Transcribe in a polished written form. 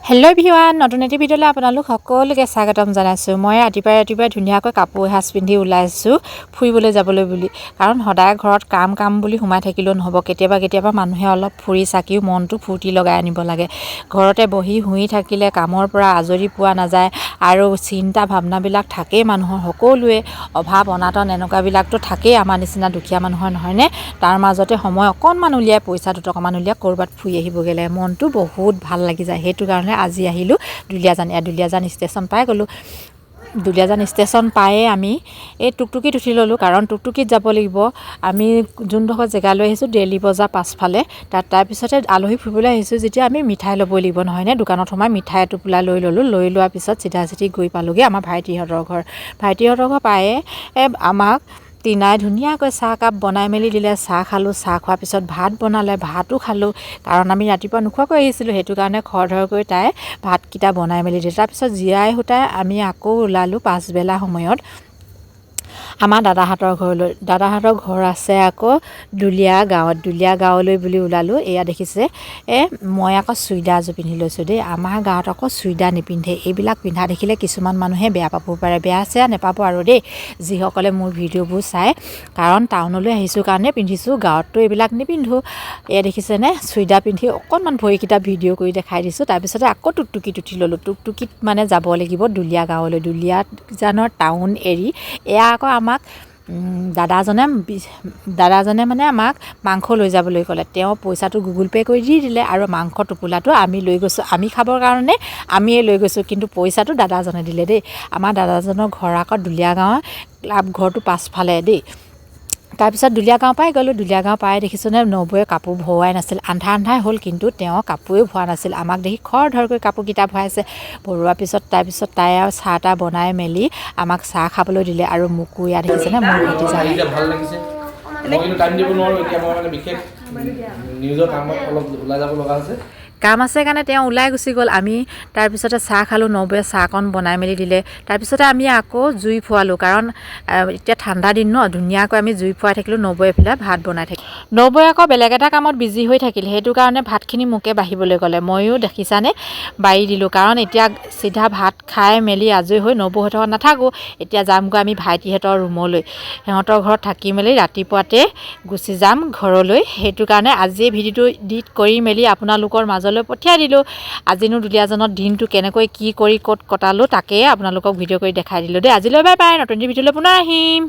Hello' everyone, নতুন এটি ভিডিঅ'লৈ আপোনালোক সকলোকে স্বাগতম জনাইছোঁ। মই ৰাতিপুৱাই ধুনীয়াকৈ কাপোৰ এসাঁজ পিন্ধি ওলাইছোঁ ফুৰিবলৈ যাবলৈ বুলি। কাৰণ সদায় ঘৰত কাম বুলি সোমাই থাকিলেও নহ'ব। কেতিয়াবা মানুহে অলপ ফুৰি চাকিও মনটো ফূৰ্তি লগাই আনিব লাগে। ঘৰতে বহি শুই থাকিলে কামৰ পৰা আজৰি পোৱা নাযায় আৰু চিন্তা ভাৱনাবিলাক থাকেই মানুহৰ সকলোৱে। অভাৱ অনাটন এনেকুৱাবিলাকতো থাকেই আমাৰ নিচিনা দুখীয়া মানুহৰ, নহয়নে? তাৰ মাজতে সময় অকণমান উলিয়াই পইচা দুটকামান উলিয়াই ক'ৰবাত ফুৰি আহিবগৈ লাগে, মনটো বহুত ভাল লাগি যায়। সেইটো কাৰণে আজি আহিলোঁ দুলীয়াজান ষ্টেচন পাই গ'লোঁ। দুলীয়াজান ষ্টেচন পায়ে আমি এই টুকটুকিত উঠি ল'লোঁ, কাৰণ টুকটুকিত যাব লাগিব। আমি যোনডোখৰ জেগালৈ আহিছোঁ দেইলী বজাৰ পাছফালে, তাৰপিছতে আলহী ফুৰিবলৈ আহিছোঁ যেতিয়া আমি মিঠাই ল'বই লাগিব, নহয়নে? দোকানত সোমাই মিঠাই এটোপোলা লৈ ল'লোঁ। লৈ লোৱাৰ পিছত চিধা গৈ পালোঁগৈ আমাৰ ভাইটিহঁতৰ ঘৰ। ভাইটিহঁতৰ ঘৰ পায়ে আমাক টিনাই ধুনীয়াকৈ চাহকাপ বনাই মেলি দিলে। চাহ খালোঁ। চাহ খোৱাৰ পিছত ভাত বনালে, ভাতো খালোঁ। কাৰণ আমি ৰাতিপুৱা নোখোৱাকৈ আহিছিলোঁ, সেইটো কাৰণে খৰধৰকৈ তাই ভাতকেইটা বনাই মেলি দিলে। তাৰপিছত জিৰাই সূতাই আমি আকৌ ওলালোঁ পাছবেলা সময়ত আমাৰ দাদাহঁতৰ ঘৰলৈ। দাদাহঁতৰ ঘৰ আছে আকৌ দুলীয়া গাঁৱলৈ বুলি ওলালোঁ। এয়া দেখিছে, মই আকৌ চুইদাৰ এযোৰ পিন্ধি লৈছোঁ দেই। আমাৰ গাঁৱত আকৌ চুইদাৰ নিপিন্ধে। এইবিলাক পিন্ধা দেখিলে কিছুমান মানুহে বেয়া পাব পাৰে, বেয়া চেয়া নেপাব আৰু দেই, যিসকলে মোৰ ভিডিঅ'বোৰ চায়। কাৰণ টাউনলৈ আহিছোঁ কাৰণে পিন্ধিছোঁ, গাঁৱততো এইবিলাক নিপিন্ধোঁ। এয়া দেখিছেনে, চুইদাৰ পিন্ধি অকণমান ভৰিকেইটা ভিডিঅ' কৰি দেখাই দিছোঁ। তাৰপিছতে আকৌ টুকটুকিত উঠি ল'লোঁ। টুকটুকিত মানে যাব লাগিব দুলীয়া গাঁৱলৈ, দুলীয়াজানৰ টাউন এৰি। এয়া আকৌ আমাক দাদাজনে মানে আমাক মাংস লৈ যাবলৈ ক'লে। তেওঁ পইচাটো গুগল পে' কৰি দি দিলে আৰু মাংস টোপোলাটো আমি লৈ গৈছোঁ, আমি খাবৰ কাৰণে আমিয়ে লৈ গৈছোঁ, কিন্তু পইচাটো দাদাজনে দিলে দেই। আমাৰ দাদাজনৰ ঘৰ আকৌ দুলীয়া গাঁৱৰ ক্লাব ঘৰটো পাছফালে দেই। তাৰপিছত দুলীয়া গাঁও পাই গ'লোঁ। দুলীয়া গাঁও পাই দেখিছোঁনে নবৌৱে কাপোৰ ভৰোৱাই নাছিল। আন্ধাৰ হ'ল, কিন্তু তেওঁ কাপোৰেই ভৰোৱা নাছিল। আমাক দেখি খৰধৰকৈ কাপোৰকেইটা ভৰাইছে। ভৰোৱাৰ পিছত তাৰপিছত তাই আৰু চাহ তাহ বনাই মেলি আমাক চাহ খাবলৈ দিলে আৰু মোকো ইয়াত দেখিছেনে মোৰ ভতিজা ভাল লাগিছে। মই কিন্তু টাইম দিব নোৱাৰোঁ এতিয়া, মই মানে বিশেষ নিউজৰ কামত অলপ ওলাই যাব লগা আছে। কাম আছে কাৰণে তেওঁ ওলাই গুচি গ'ল। আমি তাৰপিছতে চাহ খালোঁ, নবৌৱে চাহকণ বনাই মেলি দিলে। তাৰপিছতে আমি আকৌ জুই ফুৱালোঁ, কাৰণ এতিয়া ঠাণ্ডা দিন ন, ধুনীয়াকৈ আমি জুই ফুৱাই থাকিলোঁ। নবৌৱে এইফালে ভাত বনাই থাকিল। নবৌৱে আকৌ বেলেগ এটা কামত বিজি হৈ থাকিল, সেইটো কাৰণে ভাতখিনি মোকে বাঢ়িবলৈ ক'লে। ময়ো দেখিছানে বাঢ়ি দিলোঁ, কাৰণ এতিয়া চিধা ভাত খাই মেলি আজৰি হৈ নবৌহঁতৰ ঘৰত নাথাকোঁ। এতিয়া যামগৈ আমি ভাইটিহঁতৰ ৰুমলৈ, সিহঁতৰ ঘৰত থাকি মেলি ৰাতিপুৱাতে গুচি যাম ঘৰলৈ। সেইটো কাৰণে আজিয়ে ভিডিঅ'টো এডিট কৰি মেলি আপোনালোকৰ মাজলৈ পঠিয়াই দিলোঁ। আজিনো দুলীয়াজানত দিনটো কেনেকৈ কি কৰি ক'ত কটালোঁ তাকেই আপোনালোকক ভিডিঅ' কৰি দেখাই দিলোঁ দেই। আজিলৈ বাই বাই, নতুন ভিডিঅ'লৈ পুনৰ আহিম।